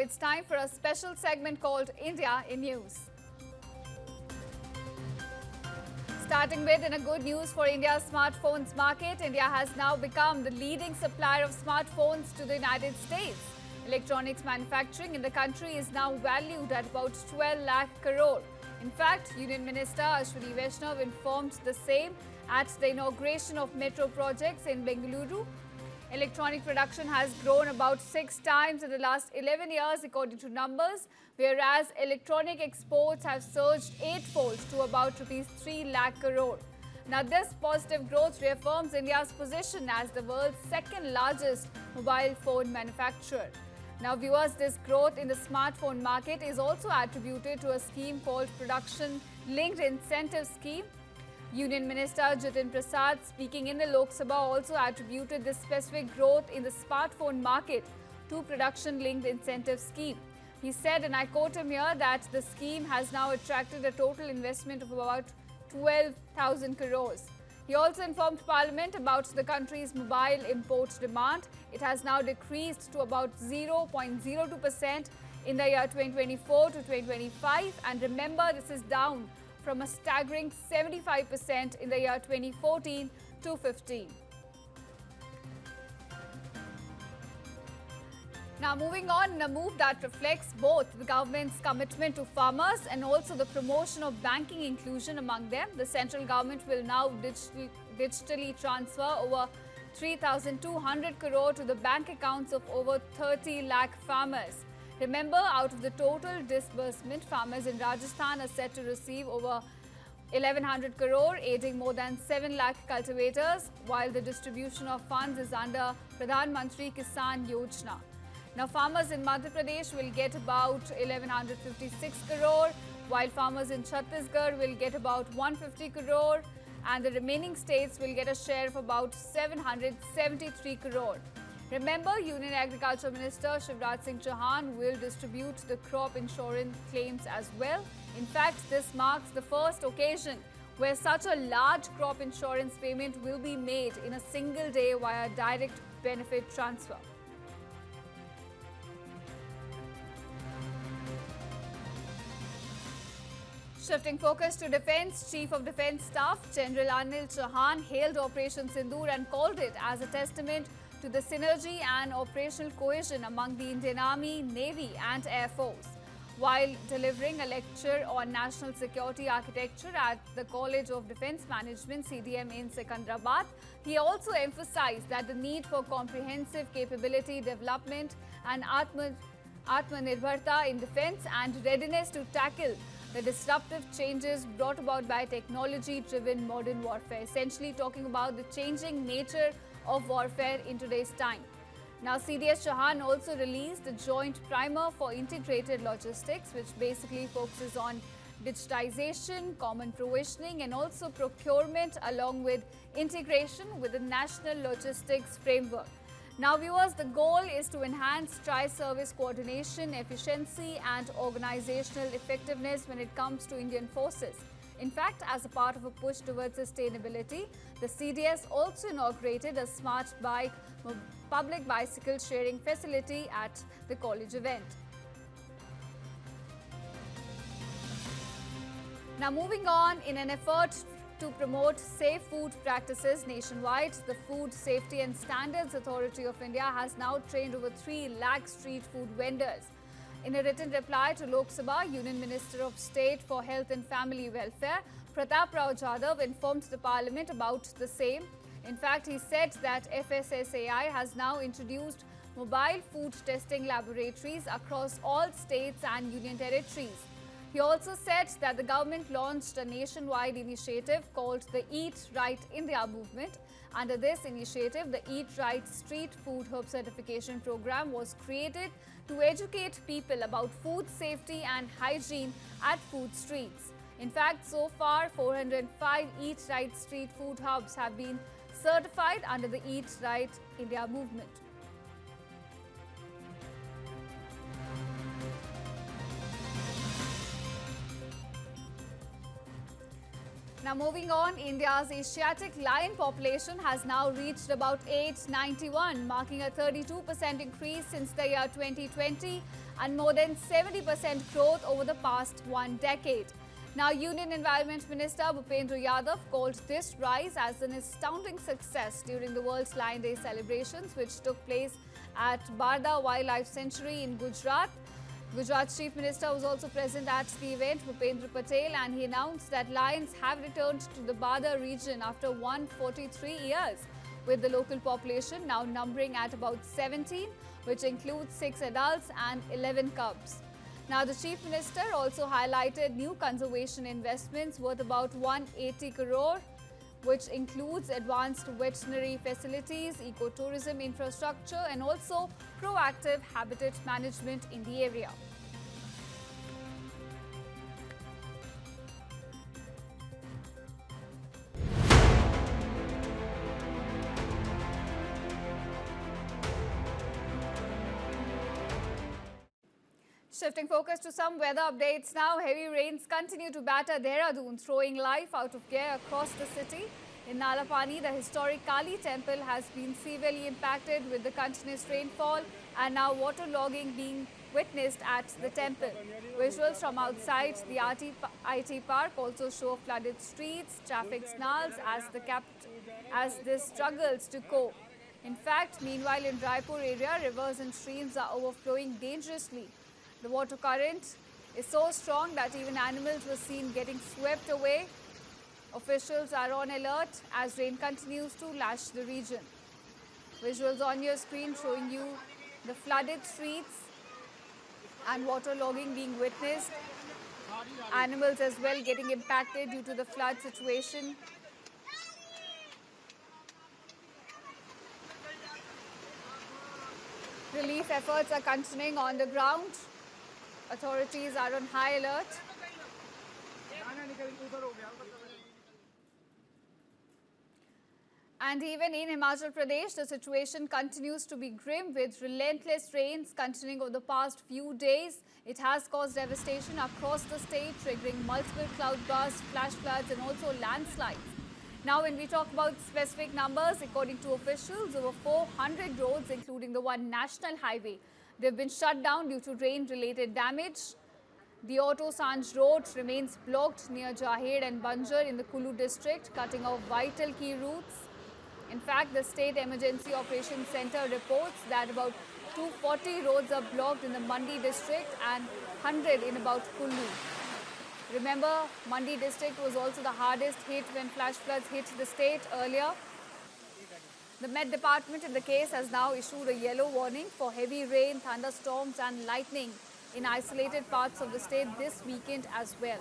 it's time for a special segment called India in News. Starting with in a good news for India's smartphones market, India has now become the leading supplier of smartphones to the United States. Electronics manufacturing in the country is now valued at about 12 lakh crore. In fact, Union Minister Ashwini Vaishnav informed the same at the inauguration of metro projects in Bengaluru. Electronic production has grown about 6 times in the last 11 years according to numbers, whereas electronic exports have surged 8-fold to about rupees 3 lakh crore. Now this positive growth reaffirms India's position as the world's second largest mobile phone manufacturer. Now viewers, this growth in the smartphone market is also attributed to a scheme called Production Linked Incentive Scheme. Union Minister Jitin Prasad, speaking in the Lok Sabha, also attributed this specific growth in the smartphone market to production-linked incentive scheme. He said, and I quote him here, that the scheme has now attracted a total investment of about 12,000 crores. He also informed Parliament about the country's mobile import demand. It has now decreased to about 0.02% in the year 2024 to 2025, and remember, this is down from a staggering 75% in the year 2014 to 15. Now moving on, in a move that reflects both the government's commitment to farmers and also the promotion of banking inclusion among them, the central government will now digitally transfer over 3,200 crore to the bank accounts of over 30 lakh farmers. Remember, out of the total disbursement, farmers in Rajasthan are set to receive over 1,100 crore, aiding more than 7 lakh cultivators, while the distribution of funds is under Pradhan Mantri Kisan Yojana. Now, farmers in Madhya Pradesh will get about 1,156 crore, while farmers in Chhattisgarh will get about 150 crore, and the remaining states will get a share of about 773 crore. Remember, Union Agriculture Minister Shivraj Singh Chauhan will distribute the crop insurance claims as well. In fact, this marks the first occasion where such a large crop insurance payment will be made in a single day via direct benefit transfer. Shifting focus to defence, Chief of Defence Staff General Anil Chauhan hailed Operation Sindoor and called it as a testament to the synergy and operational cohesion among the Indian Army, Navy and Air Force. While delivering a lecture on national security architecture at the College of Defence Management CDM in Secunderabad, he also emphasised that the need for comprehensive capability development and Atmanirbharta in defence and readiness to tackle the disruptive changes brought about by technology-driven modern warfare, essentially talking about the changing nature of warfare in today's time. Now, CDS Chauhan also released a joint primer for integrated logistics, which basically focuses on digitization, common provisioning and also procurement, along with integration with the national logistics framework. Now viewers, the goal is to enhance tri-service coordination, efficiency and organizational effectiveness when it comes to Indian forces. In fact, as a part of a push towards sustainability, the CDS also inaugurated a smart bike public bicycle sharing facility at the college event. Now moving on, in an effort to promote safe food practices nationwide, the Food Safety and Standards Authority of India has now trained over 3 lakh street food vendors. In a written reply to Lok Sabha, Union Minister of State for Health and Family Welfare, Pratap Rao Jadhav, informed the Parliament about the same. In fact, he said that FSSAI has now introduced mobile food testing laboratories across all states and union territories. He also said that the government launched a nationwide initiative called the Eat Right India Movement. Under this initiative, the Eat Right Street Food Hub Certification Program was created to educate people about food safety and hygiene at food streets. In fact, so far, 405 Eat Right Street Food Hubs have been certified under the Eat Right India Movement. Now moving on, India's Asiatic lion population has now reached about 891, marking a 32% increase since the year 2020 and more than 70% growth over the past 1 decade. Now, Union Environment Minister Bhupendra Yadav called this rise as an astounding success during the World's Lion Day celebrations, which took place at Barda Wildlife Sanctuary in Gujarat. Gujarat's Chief Minister was also present at the event, Bhupendra Patel, and he announced that lions have returned to the Barda region after 143 years, with the local population now numbering at about 17, which includes 6 adults and 11 cubs. Now, the Chief Minister also highlighted new conservation investments worth about 180 crore, which includes advanced veterinary facilities, ecotourism infrastructure, and also proactive habitat management in the area. Shifting focus to some weather updates now. Heavy rains continue to batter Dehradun, throwing life out of gear across the city. In Nalapani, the historic Kali temple has been severely impacted with the continuous rainfall and now waterlogging being witnessed at the temple. Visuals from outside the IT park also show flooded streets, traffic snarls as this struggles to cope. In fact, meanwhile in Raipur area, rivers and streams are overflowing dangerously. The water current is so strong that even animals were seen getting swept away. Officials are on alert as rain continues to lash the region. Visuals on your screen showing you the flooded streets and waterlogging being witnessed. Animals as well getting impacted due to the flood situation. Relief efforts are continuing on the ground. Authorities are on high alert. And even in Himachal Pradesh, the situation continues to be grim with relentless rains continuing over the past few days. It has caused devastation across the state, triggering multiple cloud bursts, flash floods and also landslides. Now, when we talk about specific numbers, according to officials, over 400 roads, including the one national highway, they've been shut down due to rain-related damage. The Auto Sanj Road remains blocked near Jahed and Banjar in the Kulu district, cutting off vital key routes. In fact, the State Emergency Operations Center reports that about 240 roads are blocked in the Mandi district and 100 in about Kullu. Remember, Mandi district was also the hardest hit when flash floods hit the state earlier. The Met Department in the case has now issued a yellow warning for heavy rain, thunderstorms and lightning in isolated parts of the state this weekend as well.